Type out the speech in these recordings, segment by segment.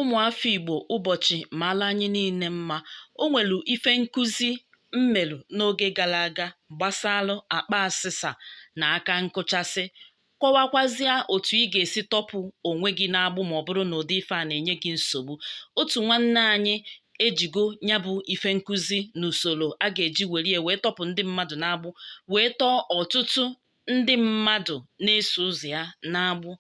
Ụmụafọ Igbo ụbọchị maala anyị niile mma. O nwelu ife nkụzi mmelu n'oge gara aga gbasalụ akpa asịsa na aka nkụchasị, kọwakwazịa otu ị ga-esi tọpụ onwe gị n'agbụ ma ọ bụrụ na ụdị ife a na-enye gị nsogbu. Otu nwanne anyị ejigo ya bụ ife nkụzi n'usoro a ga-eji were wee tọpụ ndị mmadụ n'agbụ, wee tọọ ọtụtụ ndị mmadụ na-eso ụzọ ya n'agbụ,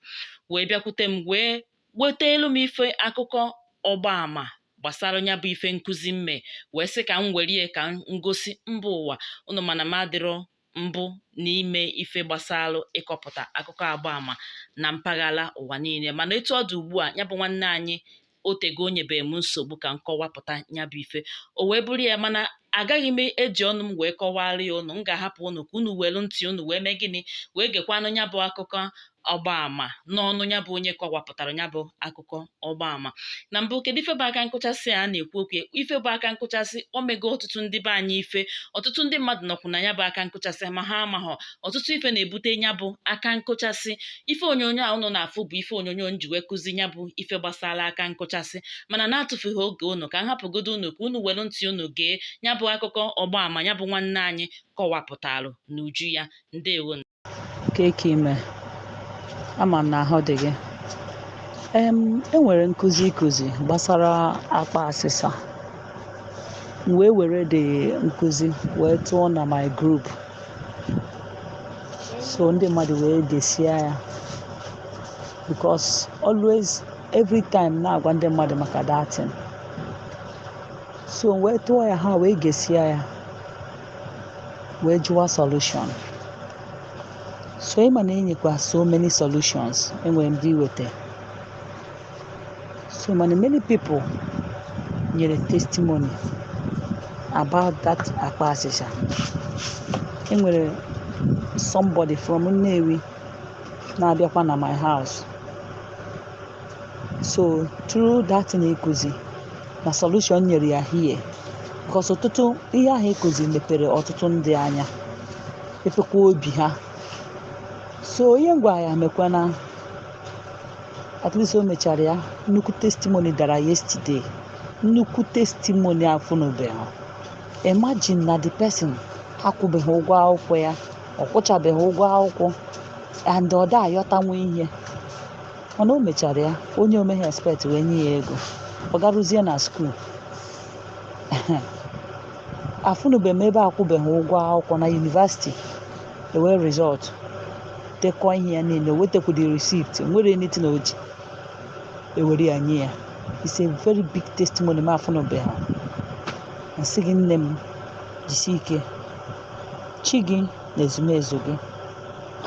wee bịakwute m wee wetelu m ife akụkọ ọgbaama gbasara ya bụ ife nkụzi mme, wee sị ka m werie ka m ngosi mba ụwa unu mana m adịrọ mbụ n'ime ife gbasalụ ịkọpụta akụkọ agbaama na mpaghara ụwa niile. Mana etu ọ dị ugbu a, ya bụ nwanne anyị otego o nyebeghị m nsogbu ka m kọwapụta ya bụ ife, o wee bụrụ ya. Mana agaghị m eji ọnụ m wee kọwara ya unu, m ga-ahapụ unu ka unu welu ntị unu wee mee gịnị, wee gekwanụ ya bụ akụkọ ọgbaama n'ọnụ ya bụ onye kọwapụtara ya bụ akụkọ ọgbaama. Na mbụ, kedu ife bụ aka nkụchasị a na-ekwu okwu? Ife bụ aka nkụchasị omego ọtụtụ ndị be anyị ife. Ọtụtụ ndị mmadụ nọkwu na ya bụ aka nkụchasị ma ha amaghọ. Ọtụtụ ife na-ebute ya bụ aka nkụchasị. Ife onyonyo a unu na-afụ bụ ife onyonyo nji wee kụzi ya bụ ife gbasara aka nkụchasị, mana na-atụfughị oge unu ka m hapụgodo unu ka unu were ntị unu gee ya bụ akụkọ ọgbaama ya bụ nwanne anyị kọwapụtalụ n'uju ya. Ndewo. Ime ama m na ahụ dị gị. Enwere nkụzi gbasara akpa asịsa, wee were dị nkụzi wee tụọ na my group, so ndị mmadụ wee gesia ya, because always every time na-agwa ndị mmadụ maka datin, so wee tụọ ya, ha wee gesia ya, wee jụwa solution. So ịma na enyekwa so many solutions enwere ndị iweta. So many people nyere testimony about that akpa asịsa. Enwere somebody from Nnewi na-abịakwa na my house. So through that na-ekuzi na solution nyere ya here, because ọtụtụ ihe ahụ ekuzi mepere ọtụtụ ndị anya, efekwa obi ha. So ihe ngwa ya mekwana, at least o mechara ya. Nnukwu testimony dara yesterday, nnukwu testimony afụnụbeghị. Imagine na the person akwụbeghị ụgwọ akwụkwọ ya, ọ kwụchabeghị ụgwọ akwụkwọ, and ọ da ayọtanwu ihe, mana o mechara ya. Onye omeghe expect wee nye ya ego, ọ garuzie na school. Afụnụbeghị m ebe akwụbeghị ụgwọ akwụkwọ na university ewee result dekọ ihe ya niile, wetekwu the receipt, nwere anything o ji ewere ya nye ya. It's a very big testimony ma afụnụbeghị. Nsị gị nne m, jisi ike, chi gị na ezumezu gị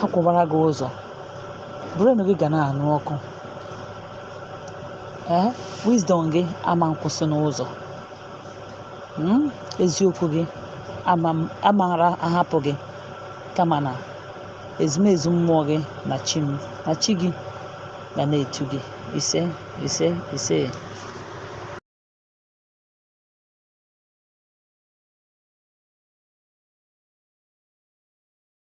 ha kwụbara gị ụzọ, brenu gị ga na-anụ ọkụ, wisdom gị ama nkwụsị n'ụzọ, eziokwu gị amara ahapụ gị, kama na ezumezu mmụọ gị na chi gị ga na-etu gị. Ise ise ise.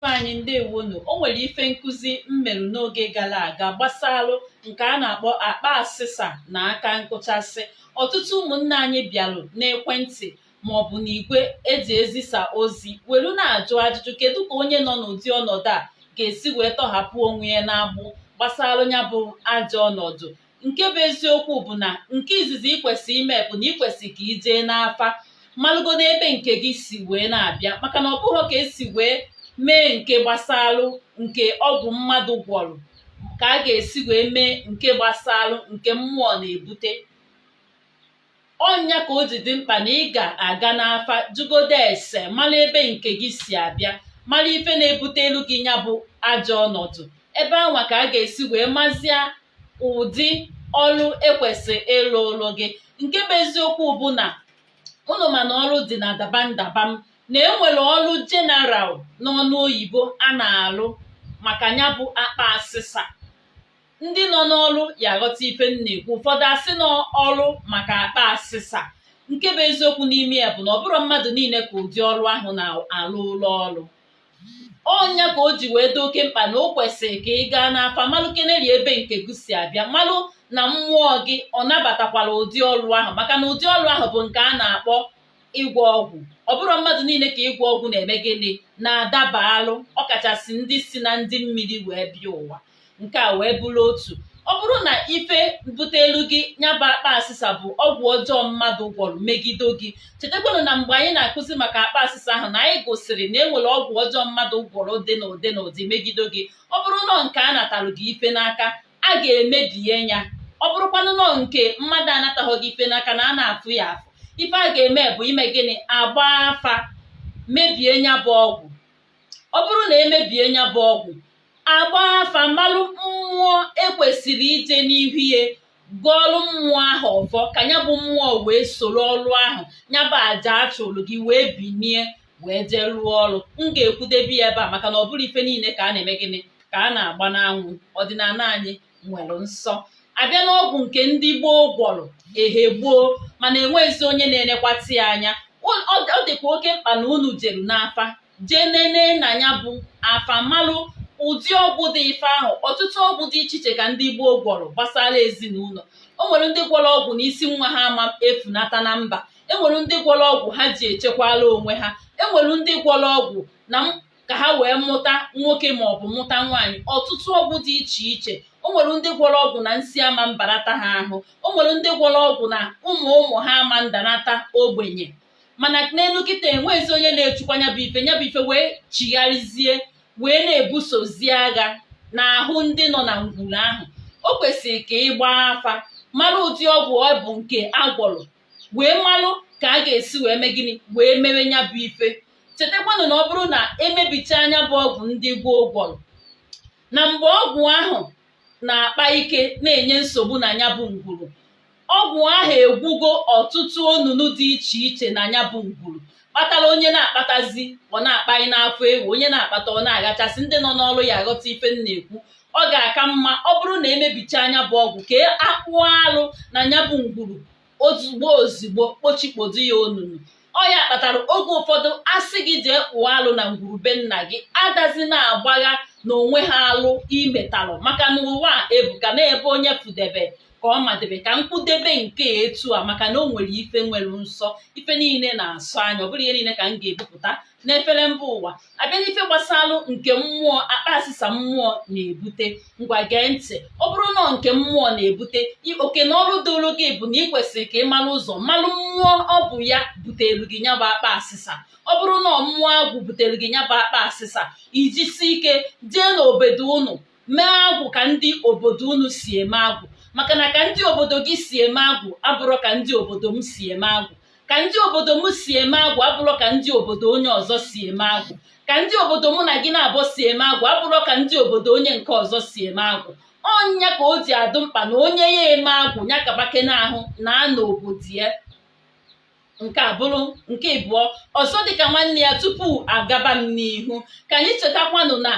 Anyị ndewonu. O nwere ife nkụzi mmerụ n'oge gara aga gbasalụ nke a na-akpọ akpa asịsa na aka nkụchasị. Ọtụtụ ụmụnne anyị bịalụ n'ekwentị maọbụ n'igwe eji ezisa ozi welu na-ajụ ajụjụ, kedu ka onye nọ n'ụdị ọnọdụ a ga-esi wee tọhapụ onwe ya n'agbụ gbasalụ ya bụ ajọ ọnọdụ. Nke bụ eziokwu bụ na nke izizi ikwesị ime bụ na ikwesị ka ijee n'afa malụgo n'ebe nke gị si wee na-abịa, maka na ọ bụghị ka esi wee mee nke gbasalụ nke ọgwụ mmadụ gwọrọ ka a ga-esi wee mee nke gbasalụ nke mmụọ na-ebute. Ọnya ka o ji dị mkpa na ị ga-aga n'afa jụgodo ese, mara ebe nke gị si abịa, mara ife na-ebute elu gị ya bụ ajọ ọnọdụ. Ebe anwa ka a ga-esi wee mazịa ụdị ọrụ ekwesị ịlụ ụlọ gị. Nke bụ eziokwu bụ na unu ma na ọrụ dị na dabam, na enwere ọrụ general n'ọnụ oyibo a na-alụ maka ya bụ akpa asịsa. Ndị nọ n'ọrụ ya ghọta ife m na-ekwu. Ụfọdụ asị n'ọrụ maka akpa asịsa. Nke bụ eziokwu n'ime ya bụ na ọ bụrụ mmadụ niile ka ụdị ọrụ ahụ na-alụ ụlọ ọrụ. Ọnya ka o ji wee dị oke mkpa na o kwesịrị ka ị gaa n'afa malụ keneri ebe nke gị si abịa, malụ na mmụọ gị ọ nabatakwala ụdị ọrụ ahụ, maka na ụdị ọrụ ahụ bụ nke a na-akpọ ịgwọ ọgwụ. Ọ bụrụ mmadụ niile ka ịgwọ ọgwụ na-eme gịnị na-adaba alụ, ọkachasị ndị si na ndị mmiri wee bịa ụwa. Nke a wee bụrụ otu. Ọ bụrụ na ife butelu gị nyaba akpa asịsa bụ ọgwụ ọjọọ mmadụ gwọrọ megide gị, chetakwanụ na mgbe anyị na-akụzi maka akpa asịsa ahụ na anyị gosiri na enwere ọgwụ ọjọọ mmadụ gwọrọ dị n'ụdị n'ụdị megide gị. Ọ bụrụ nọ nke a natalụ gị ife n'aka, a ga-emebie ya. Ọ bụrụkwanụ nọ nke mmadụ anataghị gị ife n'aka na a na-afụ ya afụ, ife a ga-eme bụ ime gịnị agba afa mebie nya bụ ọgwụ. Ọ bụrụ na emebie nya bụ ọgwụ, agba afa malụ mmụọ ekwesịrị ije n'ihu ya gụọlụ mmụọ ahụ ọfọ ka nya bụ mmụọ wee soro ọrụ ahụ, nya bụ aja achụrụ gị wee binie wee jee rụọ ọrụ. M ga-ekwudebi ya ebe a maka na ọ bụrụ ife niile ka a na-eme gịnị ka a na-agba n'anwụ. Ọdịnala anyị nwere nsọ. Abịa n'ọgwụ nke ndị gboo gwọrọ ehe gboo, mana enweghịzi onye na-enekwatị ya anya. Ọ dịkwa oke mkpa na unu jeru n'afa jee nene na ya bụ afa malụ ụdị ọgwụ dị ife ahụ. Ọtụtụ ọgwụ dị iche iche ka ndị gboo gwọrọ gbasara ezinụlọ. O nwere ndị gwọrọ ọgwụ na isi nwa ha ama efunata na mba. E nwere ndị gwọrọ ọgwụ ha ji echekwala onwe ha. E nwere ndị gwọrọ ọgwụ na ka ha wee mụta nwoke maọbụ mụta nwaanyị. Ọtụtụ ọgwụ dị iche iche. O nwere ndị gwọrọ ọgwụ na nsị ama mbarata ha ahụ. O nwere ndị gwọrọ ọgwụ na ụmụ ha ama ndanata ogbenye. Mana n'elu kịta enweghịzi onye na-echukwa nya bụ ife wee chigharịzie wee na-ebusozi agha n'ahụ ndị nọ na ngwuru ahụ. O kwesịrị ka ị gbaa afa mara ụdị ọgwụ ọ bụ nke agwọrọ, wee malụ ka a ga-esi wee mee gịnị wee mewe nya bụ ife. Chetakwanụ na ọ bụrụ na emebicha anya bụ ọgwụ ndị gboo gwọrọ, na mgbe ọgwụ ahụ na-akpa ike na-enye nsogbu na nya bụ ngwuru, ọgwụ ahụ egwugo ọtụtụ onunu dị iche iche na nya bụ ngwuru, kpatara onye na-akpatazi ọ na-akpanye n'afọ ewu, onye na-akpata ọ na-agachasị. Ndị nọ n'ọrụ ya aghọta ife m na-ekwu. Ọ ga-aka mma ọ bụrụ na emebicha anya bụ ọgwụ ka akpụọ alụ na nya bụ ngwuru ozugbo kpochikpodo ya onunu. Ọ ya kpatara oge ụfọdụ asị gị jee kpụọ alụ na ngwuru be nna gị, adazi na-agbagha na onwe ha alụ imetalụ, maka na ụwa ebuka na ebe onye fudebe ka ọ madebe ka nkwụdebe nke etu a, maka na o nwere ife nwere nsọ. Ife niile na-asọ anya, ọ bụrụ ihe niile ka m ga-ebupụta n'efere mba ụwa. Abịa n'ife gbasalụ nke mmụọ akpa asịsa mmụọ na-ebute, ngwa gee ntị. Ọ bụrụ na nke mmụọ na-ebute, oke na ọrụ doro gị bụ na ị kwesịrị ka ị malụ ụzọ malụ mmụọ ọ bụ ya butere gị nyaba akpa asịsa. Ọ bụrụ na mmụọ agwụ butere gị nyaba akpa asịsa, ijisi ike jee n'obodo unu mee agwụ ka ndị obodo unu si eme agwụ, maka na ka ndị obodo gị si eme agwụ abụrụ ka ndị obodo m si eme agwụ. Ka ndị obodo m si eme agwụ abụrụ ka ndị obodo onye ọzọ si eme agwụ. Ka ndị obodo mụ na gị na-abụ si eme agwụ abụrụ ka ndị obodo onye nke ọzọ si eme agwụ. Ọnya ka o ji adụ mkpa na onye ya eme agwụ ya kabake n'ahụ na n'obodo ya. Nke abụrụ nke ịbụọ ọzọ dịka nwanne ya. Tupu agaba m n'ihu, ka anyị chetakwanụ na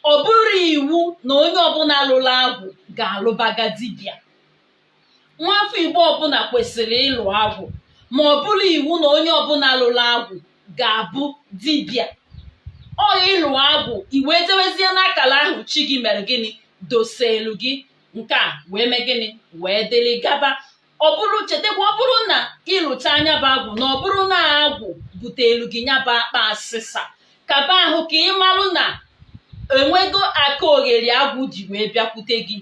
ọ bụrụ iwu na onye ọbụla lụrụ agwụ ga-alụbaga dibịa. Nwafọ Igbo ọbụla kwesịrị ịlụ agwụ, ma ọ bụrụ iwu na onye ọbụla lụrụ agwụ ga-abụ dibịa. Ọ ịlụ agwụ iwe jewezie n'akala ahụ chi gị mere gịnị doselu gị, nke a wee mee gịnị wee dịrị gaba. Ọ bụrụ chetakwa, ọ bụrụ na ịlụcha anya bụ agwụ na ọ bụrụ na agwụ butelu gị nyaba akpa asịsa, kaba ahụ ka ị marụ na enwego aka ogheri agwụ ji wee bịakwute gị.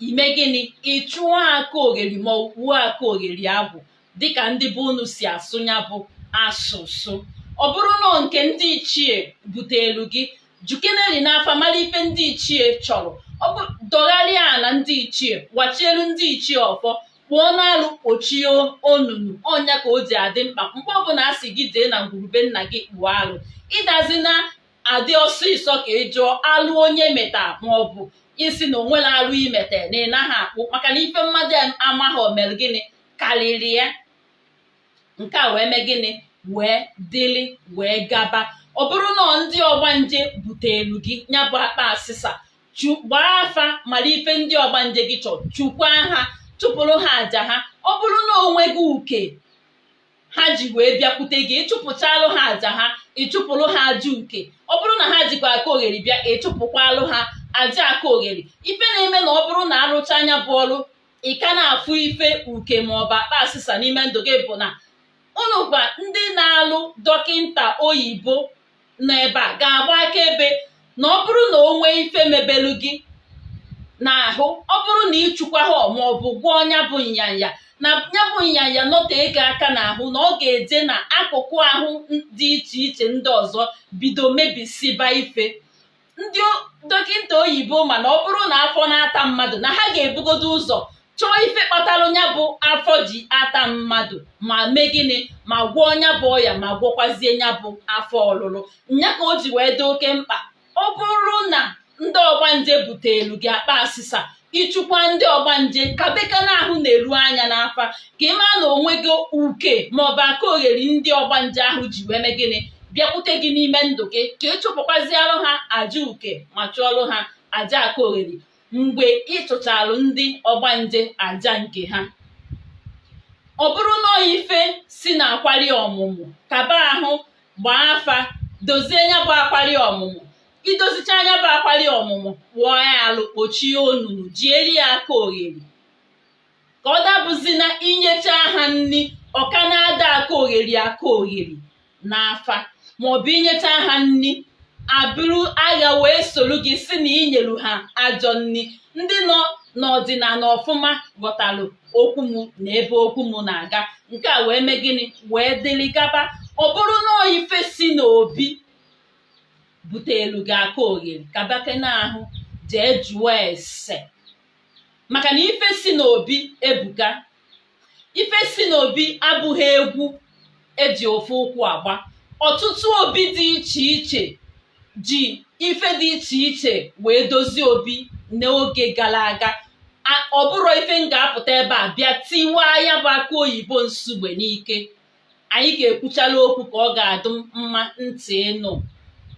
Ime gịnị ịchụọ aka ogheri ma ọ wuo aka ogheri agwụ dịka ndị be unu si asụ ya bụ asụsụ. Ọ bụrụ na nke ndị ichie butelu gị, jukeneri n'afa mara ife ndị ichie chọrọ. Ọ bụ dọgharịa na ndị ichie, wachielu ndị ichie ọfọ, kpụọ n'alụ kpochie onunu. Ọnya ka o ji adị mkpa mgbe ọbụla a sị gị jee na ngwurube nna gị kpụọ alụ, ịdazi na adị ọsịsọ ka ị jụọ alụ onye meta maọbụ isi na onwere alụ imete na ị naghị akpụ, maka na ife mmadụ amaghị o mere gịnị karịrị ya. Nke a wee mee gịnị wee dịrị wee gaba. Ọ bụrụ na ndị ọgbanje butelu gị nyabụ akpa asịsa, gbaa afa mara ife ndị ọgbanje gị chọrọ, chukwa ha, chụpụrụ ha aja ha. Ọ bụrụ na onwe gị uke ha ji wee bịakwute gị, ịchụpụchalụ ha aja ha, ịchụpụrụ ha aja uke. Ọ bụrụ na ha jikwa aka ogheri bịa, ịchụpụkwalụ ha aja aka ogheri. Ife na-eme na ọ bụrụ na arụcha anya bụ ọrụ ị ka na-afụ ife uke maọbụ akpa asịsa n'ime ndụ gị bụ na unu gwa ndị na-alụ dọkịnta oyibo n'ebe a ga-agba akaebe na ọ bụrụ na o nwee ife mebelu gị n'ahụ, ọ bụrụ na ịchụkwa ha maọbụ gwọọ ọnya bụ nyanya na ya bụ nyanya nọte ego aka n'ahụ, na ọ ga-eje na akụkụ ahụ dị iche iche ndị ọzọ bido mebisiba ife. Ndị dọkịnta oyibo mana ọ bụrụ na afọ na-ata mmadụ na ha ga-ebugodo ụzọ chọọ ife kpatara ya bụ afọ ji ata mmadụ ma mee gịnị ma gwọọ ya bụ ọya ma gwọkwazie ya bụ afọ ọlụlụ. Nya ka o ji wee dị oke mkpa, ọ bụrụ na ndị ọgbanje butelu gị akpa asịsa, ịchụkwa ndị ọgbanje ka bekana ahụ na-eru anya n'afa ka ịma na onwe gị uke maọbụ aka ogheri ndị ọgbanje ahụ ji wee mee gịnị bịakwute gị n'ime ndụ gị, ka ịchụpụkwazialụ ha aja uke ma chụọlụ ha aja aka ogheri mgbe ịchụchalụ ndị ọgbanje aja nke ha. Ọ bụrụ na ife si na akwari ọmụmụ, kaba ahụ gbaa afa dozie ya bụ akwari ọmụmụ. Idozicha anya bụ akwari ọmụmụ, wụọ ya alụ, kpochie onunu, jieri ya aka ogheri ka ọ dabụzi na inyecha ha nri ọka na-ada aka ogheri n'afa, maọbụ inyecha ha nri abụrụ agha wee soro gị si na inyelu ha ajọ nri. Ndị nọ n'ọdịnala ọfụma ghọtalụ okwu m na ebe okwu m na-aga, nke a wee mee gịnị wee dịrị gaba. Ọ bụrụ na ife si n'obi butelu gị aka ogheri, ka bakena ahụ jee jụọ ese, maka na ife si n'obi ebuka. Ife si n'obi abụghị egwu eji ofu ụkwụ agba. Ọtụtụ obi dị iche iche ji ife dị iche iche wee dozie obi n'oge gara aga. Ọ bụrụ ife m ga-apụta ebe a bịa tiwaa ya bụ aka oyibo nsugbe n'ike. Anyị ga-ekwuchala okwu ka ọ ga-adị mma ntị ịnụ.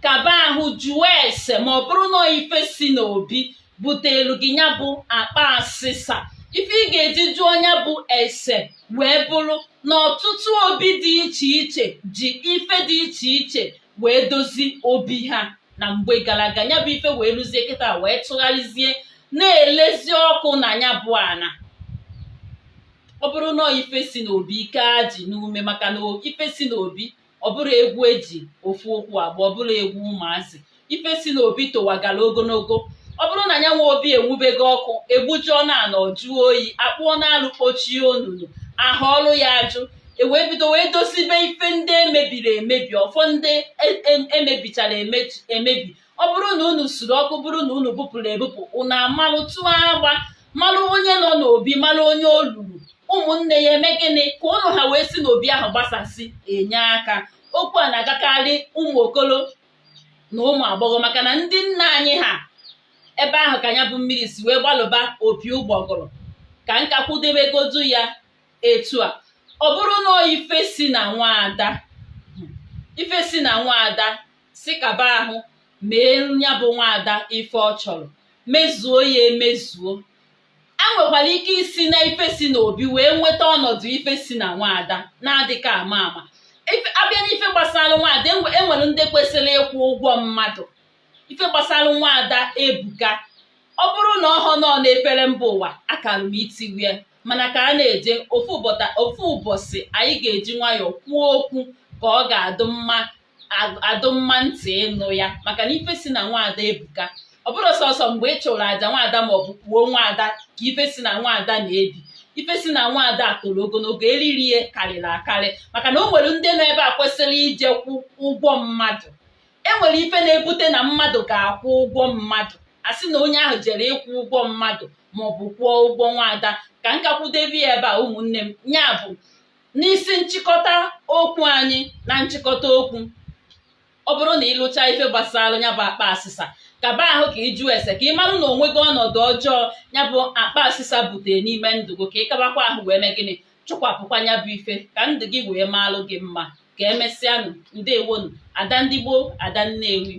Kaba ahụ jụọ ese ma ọ bụrụ na ife si n'obi butelu gị ya bụ akpa asịsa. Ife ị ga-eji jụọ ya bụ ese wee bụrụ na ọtụtụ obi dị iche iche ji ife dị iche iche wee dozi obi ha na mgbe gara aga. Ya bụ ife wee rụzie kịta wee tụgharịzie na-elezi ọkụ na ya bụ ana. Ọ bụrụ na ife si n'obi ike aji n'ume, maka na ife si n'obi ọ bụrụ egwu eji ofu ụkwụ agba, ọ bụrụ egwu ụmụazị. Ife si n'obi towagara ogologo. Ọ bụrụ na ya nwe obi enwubego ọkụ, egbujuo na ana ọjụọ oyi, akpụọ na-alụ, kpochie onunu, ahụ ọlụ ya ajụ, ewee bido wee dosibe ife ndị emebiri emebi, ọfọ ndị emebichara emebi. Ọ bụrụ na unu suru ọkụ, bụrụ na unu bupụrụ ebupụ, unu amalụ tụọ agba, malụ onye nọ n'obi, malụ onye olulu. Ụmụnne ya eme gịnị ka ụnụ ha wee si n'obi ahụ gbasasị enye aka. Okwu a na-agakarị ụmụ okolo na ụmụ agbọghọ, maka na ndị nna anyị ha ebe ahụ ka ya bụ mmiri si wee gbalụba opi ụgbọgụrụ. Ka nka kwudebegodu ya etu a. Ọ bụrụ na ife si na nwaada, ife si na nwaada si kaba ahụ mee ya bụ nwaada ife ọ chọrọ, mezuo ya emezuo. A nwekwara ike isi na ife si n'obi wee nweta ọnọdụ ife si na nwaada na-adịka ama ama. Abịa n'ife gbasara nwaada, enwere ndị kwesịrị ịkwụ ụgwọ mmadụ. Ife gbasara nwaada ebuka. Ọ bụrụ na ọhọ nọ n'efere mba ụwa, akara m itiwie, mana ka a na-eje ofu ụbọchị anyị ga-eji nwayọọ kwuo okwu ka ọ ga-adụ mma ntị ịnụ ya, maka na ife si na nwaada ebuka. Ọ bụrụ sọsọ mgbe ị chụrụ aja nwaada maọbụ kwuo nwaada ka ife si na nwaada na-ebi. Ife si na nwaada toro ogologo, eriri ihe karịrị akarị, maka na o nwere ndị nọ ebe a kwesịrị ije kwụ ụgwọ mmadụ. Enwere ife na-ebute na mmadụ ga-akwụ ụgwọ mmadụ, a sị na onye ahụ jere ịkwụ ụgwọ mmadụ maọbụ kwụọ ụgwọ nwaada. Ka nkakwudebe ya ebe a ụmụnne m, ya bụ n'isi nchịkọta okwu anyị na nchịkọta okwu. Ọ bụrụ na ịlụcha ife gbasara ya bụ akpa asịsa, kaba ahụ ka ịjụ ese ka ị marụ na onwe gị ọnọdụ ọjọọ ya bụ akpa asịsa butere n'ime ndụ gị, ka ị kabakwa ahụ wee mee gịnị chụkwapụkwa ya bụ ife ka ndụ gị wee maalụ gị mma. Ka emesịanụ, ndewonu. Ada ndị Gboo, Ada Nnewi.